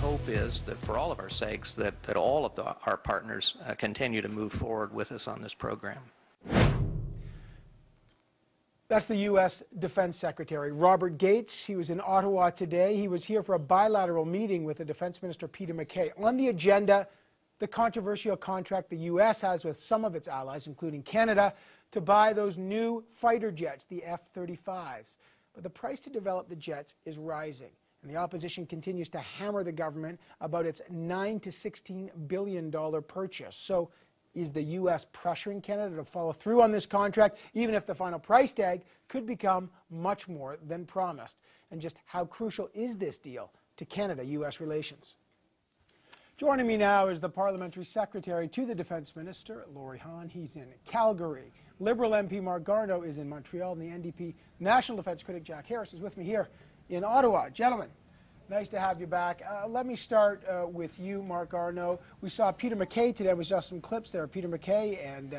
hope is that for all of our sakes that all of our partners continue to move forward with us on this program. That's the U.S. Defense Secretary, Robert Gates. He was in Ottawa today. He was here for a bilateral meeting with the Defense Minister, Peter MacKay. On the agenda, the controversial contract the U.S. has with some of its allies, including Canada, to buy those new fighter jets, the F-35s. But the price to develop the jets is rising, and the opposition continues to hammer the government about its $9 to $16 billion purchase. So is the U.S. pressuring Canada to follow through on this contract, even if the final price tag could become much more than promised? And just how crucial is this deal to Canada-U.S. relations? Joining me now is the Parliamentary Secretary to the Defence Minister, Laurie Hawn. He's in Calgary. Liberal MP Marc Garneau is in Montreal, and the NDP National Defence critic Jack Harris is with me here in Ottawa. Gentlemen, nice to have you back. Let me start with you, Marc Garneau. We saw Peter MacKay today. We saw some clips there. Peter MacKay and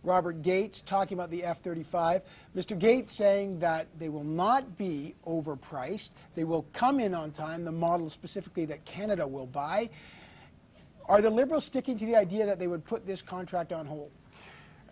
Robert Gates talking about the F-35. Mr. Gates saying that they will not be overpriced. They will come in on time, the model specifically that Canada will buy. Are the Liberals sticking to the idea that they would put this contract on hold?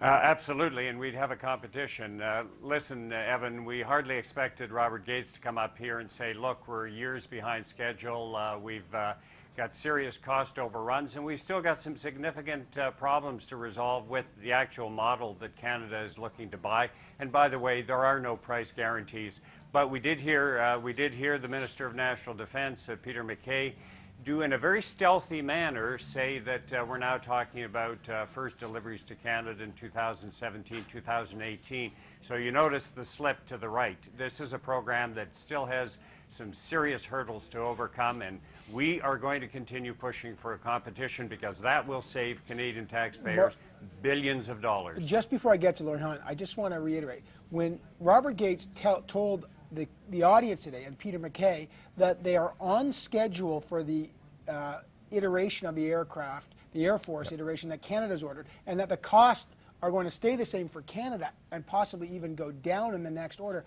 Absolutely, and we'd have a competition. Listen, Evan, we hardly expected Robert Gates to come up here and say, look, we're years behind schedule. We've got serious cost overruns, and we've still got some significant problems to resolve with the actual model that Canada is looking to buy. And by the way, there are no price guarantees. But we did hear the Minister of National Defence, Peter MacKay, do in a very stealthy manner say that we're now talking about first deliveries to Canada in 2017, 2018. So you notice the slip to the right. This is a program that still has some serious hurdles to overcome, and we are going to continue pushing for a competition because that will save Canadian taxpayers billions of dollars. Just before I get to Laurie Hawn, I just want to reiterate, when Robert Gates told the audience today and Peter MacKay that they are on schedule for the iteration of the aircraft, the Air Force iteration that Canada's ordered, and that the costs are going to stay the same for Canada and possibly even go down in the next order.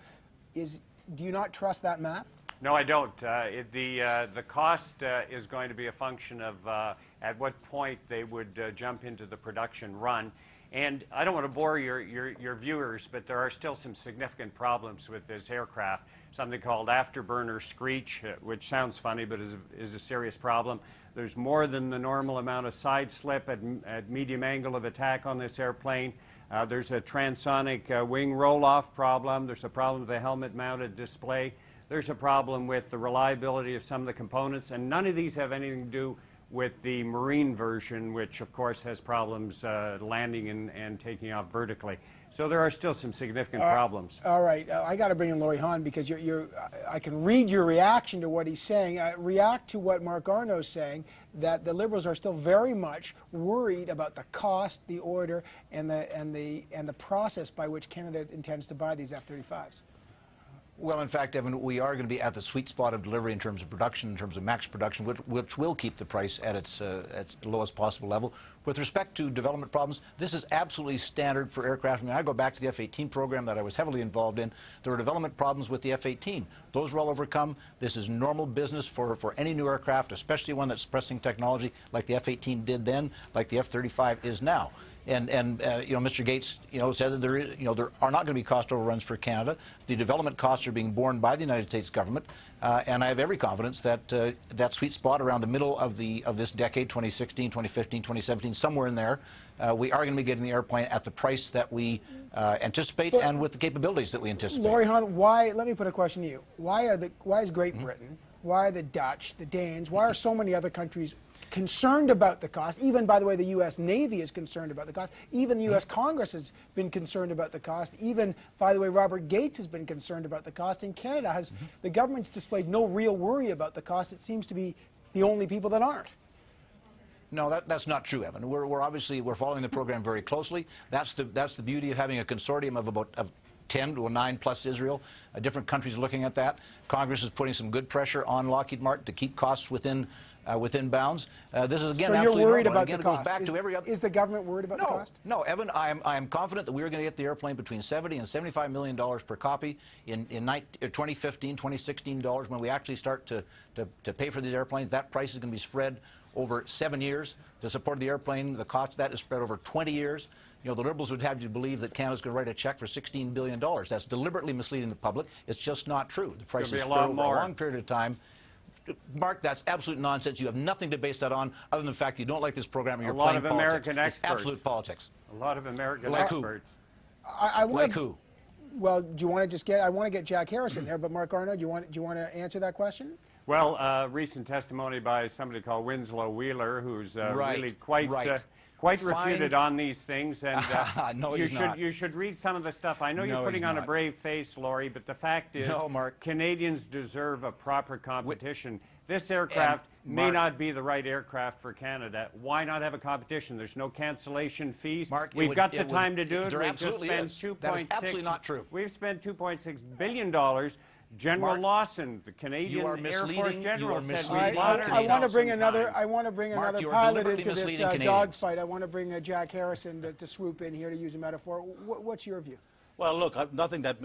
Do you not trust that math? No, I don't. The cost is going to be a function of at what point they would jump into the production run. And I don't want to bore your viewers, but there are still some significant problems with this aircraft. Something called afterburner screech, which sounds funny but is a serious problem. There's more than the normal amount of side slip at medium angle of attack on this airplane. There's a transonic wing roll-off problem. There's a problem with the helmet-mounted display. There's a problem with the reliability of some of the components, and none of these have anything to do with the marine version, which of course has problems landing and taking off vertically. So there are still some significant problems. All right, I got to bring in Laurie Hawn because I can read your reaction to what he's saying. React to what Marc Garneau is saying, that the Liberals are still very much worried about the cost, the order, and the process by which Canada intends to buy these F-35s. Well, in fact, Evan, we are going to be at the sweet spot of delivery in terms of production, in terms of max production, which will keep the price at its lowest possible level. With respect to development problems, this is absolutely standard for aircraft. I mean, I go back to the F-18 program that I was heavily involved in. There were development problems with the F-18. Those were all overcome. This is normal business for any new aircraft, especially one that's pressing technology like the F-18 did then, like the F-35 is now. And Mr. Gates, said that there are not going to be cost overruns for Canada. The development costs are being borne by the United States government, and I have every confidence that that sweet spot around the middle of this decade, 2016, 2015, 2017, somewhere in there, we are going to be getting the airplane at the price that we anticipate and with the capabilities that we anticipate. Laurie Hawn, let me put a question to you. Why is Great Britain, why are the Dutch, the Danes, why are so many other countries concerned about the cost? Even, by the way, the U.S. Navy is concerned about the cost. Even the U.S. Congress has been concerned about the cost. Even, by the way, Robert Gates has been concerned about the cost. In Canada, the government's displayed no real worry about the cost. It seems to be the only people that aren't. No, that's not true, Evan. We're obviously following the program very closely. That's the beauty of having a consortium of about 10 to 9 plus Israel. Different countries looking at that. Congress is putting some good pressure on Lockheed Martin to keep costs within within bounds. This is, again, So you're absolutely worried normal. about Again, the it goes cost. back to every other... Is the government worried about the cost? No, Evan, I am confident that we're going to get the airplane between $70 and $75 million per copy in 2015, 2016 dollars. When we actually start to pay for these airplanes, that price is going to be spread over 7 years. The support of the airplane, the cost of that is spread over 20 years. You know, the Liberals would have you believe that Canada's going to write a check for $16 billion. That's deliberately misleading the public. It's just not true. The price is spread over a long period of time. Mark, that's absolute nonsense. You have nothing to base that on other than the fact you don't like this program and you're playing politics. A lot of American experts. It's absolute politics. A lot of American Like experts. Like who? Well, do you want to just get? I want to get Jack Harrison there, but Marc Garneau, do you want to answer that question? Well, recent testimony by somebody called Winslow Wheeler, who's really quite refuted on these things, and no, you should read some of the stuff. I know you're putting on a brave face, Laurie, but the fact is, Canadians deserve a proper competition. This aircraft may not be the right aircraft for Canada. Why not have a competition? There's no cancellation fees. Mark, we've got the time to do it. There We've just spent that is absolutely not true. We've spent $2.6 billion. General Lawson, the Canadian Air Force General, said we I want to bring another. I want to bring Mark, another pilot into this dogfight. I want to bring Jack Harrison to swoop in here, to use a metaphor. What's your view? Well, look, nothing that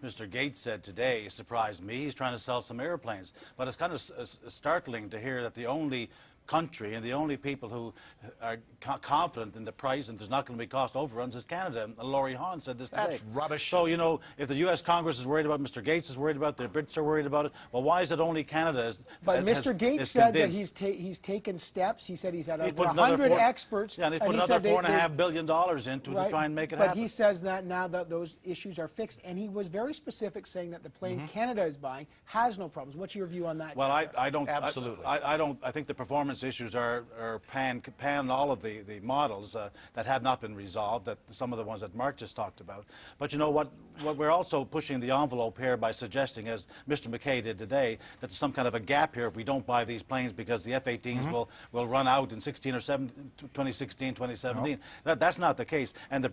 Mr. Gates said today surprised me. He's trying to sell some airplanes. But it's kind of startling to hear that the only country and the only people who are confident in the price and there's not going to be cost overruns is Canada. And Laurie Hawn said this today. That's rubbish. So, you know, if the U.S. Congress is worried about it, Mr. Gates is worried about it, the Brits are worried about it, well, why is it only Canada But Mr. Gates said that he's taken steps. He said he's had over 100 experts. Yeah, and he's put another $4.5 billion into to try and make it happen. But he says that now that those issues are fixed, and he was very specific, saying that the plane Canada is buying has no problems. What's your view on that? Well, I don't. Absolutely. I think the performance issues are pan all of the models that have not been resolved, that some of the ones that Marc just talked about. But you know what we're also pushing the envelope here by suggesting, as Mr. McKay did today, that there's some kind of a gap here if we don't buy these planes because the F-18s will run out in 2016, 2017. That's not the case, and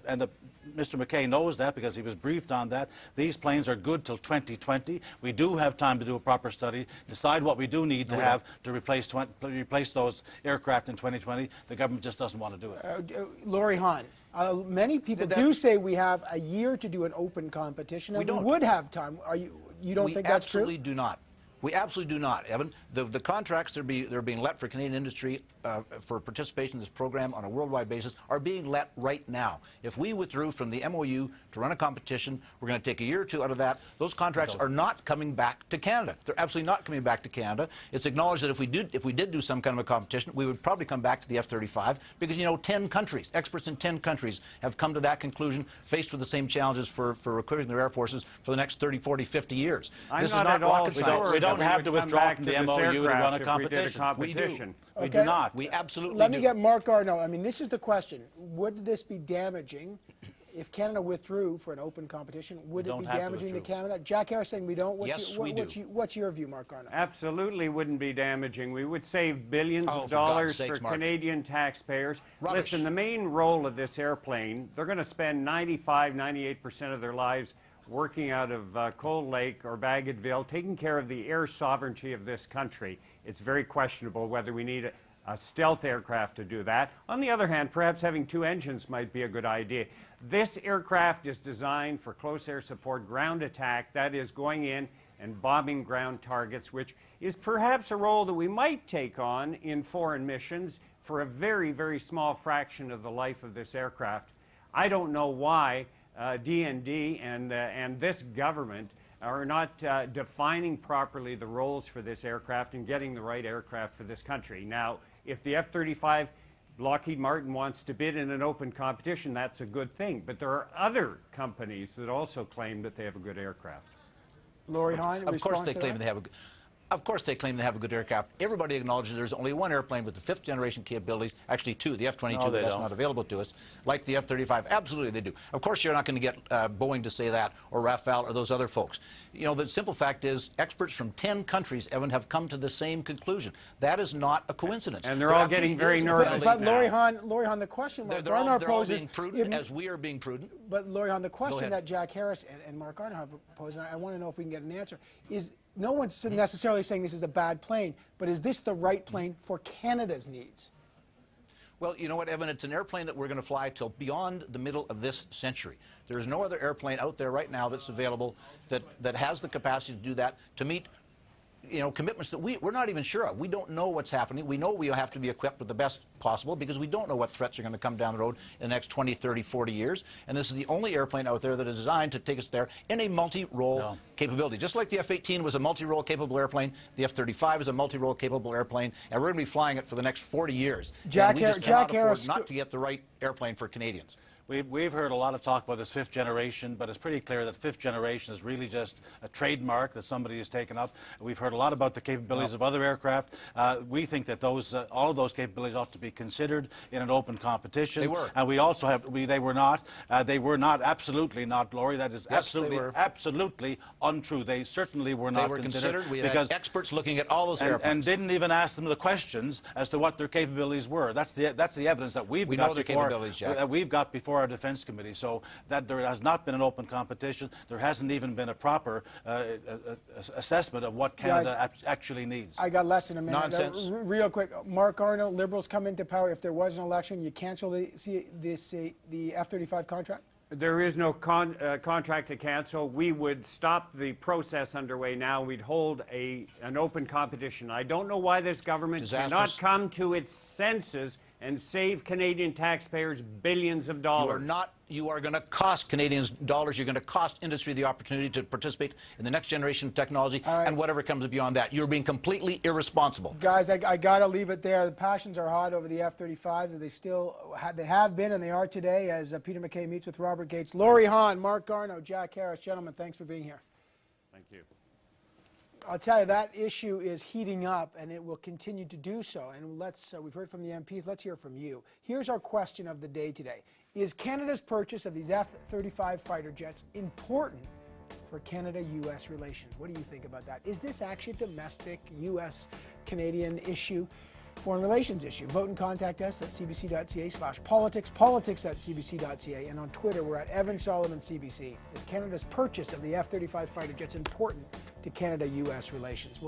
Mr. McKay knows that because he was briefed on that. These planes are good till 2020. We do have time to do a proper study, decide what we do need to have to replace those aircraft in 2020. The government just doesn't want to do it. Laurie Hawn, many people do say we have a year to do an open competition, and we would have time. You don't think that's true? We absolutely do not. We absolutely do not, Evan. The contracts that are being let for Canadian industry for participation in this program on a worldwide basis are being let right now. If we withdrew from the MOU to run a competition, we're going to take a year or two out of that. Those contracts are not coming back to Canada. They're absolutely not coming back to Canada. It's acknowledged that if we did do some kind of a competition, we would probably come back to the F-35 because, you know, 10 countries, experts in 10 countries have come to that conclusion, faced with the same challenges for recruiting their air forces for the next 30, 40, 50 years. This is not rocket science. We don't have to withdraw from the MOU to run a competition. We do. We do not. We absolutely Let me get Marc Garneau. I mean, this is the question. Would this be damaging if Canada withdrew for an open competition? Would it be damaging to Canada? Jack Harris saying we don't. Yes, we do. What's your view, Marc Garneau? Absolutely wouldn't be damaging. We would save billions of dollars for Canadian taxpayers. Listen, the main role of this airplane, they're going to spend 95, 98% of their lives working out of Cold Lake or Bagotville, taking care of the air sovereignty of this country. It's very questionable whether we need a stealth aircraft to do that. On the other hand, perhaps having two engines might be a good idea. This aircraft is designed for close air support ground attack, that is going in and bombing ground targets, which is perhaps a role that we might take on in foreign missions for a very, very small fraction of the life of this aircraft. I don't know why DND and this government are not defining properly the roles for this aircraft and getting the right aircraft for this country. Now, if the F-35, Lockheed Martin wants to bid in an open competition, that's a good thing. But there are other companies that also claim that they have a good aircraft. Laurie Hawn, of course they claim they have a Of course they claim they have a good aircraft. Everybody acknowledges there's only one airplane with the fifth generation capabilities, actually two, the F-22 that's not available to us, like the F-35. Absolutely they do. Of course you're not going to get Boeing to say that, or Rafale, or those other folks. You know, the simple fact is experts from 10 countries, Evan, have come to the same conclusion. That is not a coincidence. And they're all getting very nervous. But Laurie Hawn, the question they're all being prudent, as we are being prudent. But Laurie Hawn, the question that Jack Harris and Marc Garneau have posed, and I want to know if we can get an answer, is no one's necessarily saying this is a bad plane, but is this the right plane for Canada's needs? Well, you know what, Evan? It's an airplane that we're going to fly till beyond the middle of this century. There is no other airplane out there right now that's available that has the capacity to do that, to meet commitments that we're not even sure of. We don't know what's happening. We know we have to be equipped with the best possible because we don't know what threats are going to come down the road in the next 20, 30, 40 years. And this is the only airplane out there that is designed to take us there in a multi-role capability. Just like the F-18 was a multi-role capable airplane, the F-35 is a multi-role capable airplane, and we're going to be flying it for the next 40 years. And we just cannot afford not to get the right airplane for Canadians. We've heard a lot of talk about this fifth generation, but it's pretty clear that fifth generation is really just a trademark that somebody has taken up. We've heard a lot about the capabilities of other aircraft. We think that all of those capabilities ought to be considered in an open competition. They were. And we also have, they were not. They were not, absolutely not, Laurie. That is absolutely untrue. They certainly were not considered. We had experts looking at all those airplanes. And didn't even ask them the questions as to what their capabilities were. That's the evidence that we've got before our Defense Committee, so that there has not been an open competition. There hasn't even been a proper assessment of what Canada actually needs. I got less than a minute. Nonsense. Real quick, Marc, Garneau, Liberals come into power. If there was an election, you cancel the F-35 contract? There is no contract to cancel. We would stop the process underway now. We'd hold an open competition. I don't know why this government cannot come to its senses and save Canadian taxpayers billions of dollars. You are going to cost Canadians dollars. You're going to cost industry the opportunity to participate in the next generation of technology and whatever comes beyond that. You're being completely irresponsible. Guys, I got to leave it there. The passions are hot over the F-35s. They have been and they are today as Peter MacKay meets with Robert Gates. Laurie, Hawn, Marc Garneau, Jack Harris. Gentlemen, thanks for being here. Thank you. I'll tell you, that issue is heating up, and it will continue to do so. And we've heard from the MPs. Let's hear from you. Here's our question of the day today. Is Canada's purchase of these F-35 fighter jets important for Canada-U.S. relations? What do you think about that? Is this actually a domestic U.S.-Canadian issue? Foreign relations issue. Vote and contact us at cbc.ca/politics, politics@cbc.ca, and on Twitter we're at Evan Solomon CBC. Is Canada's purchase of the F-35 fighter jets important to Canada-U.S. relations?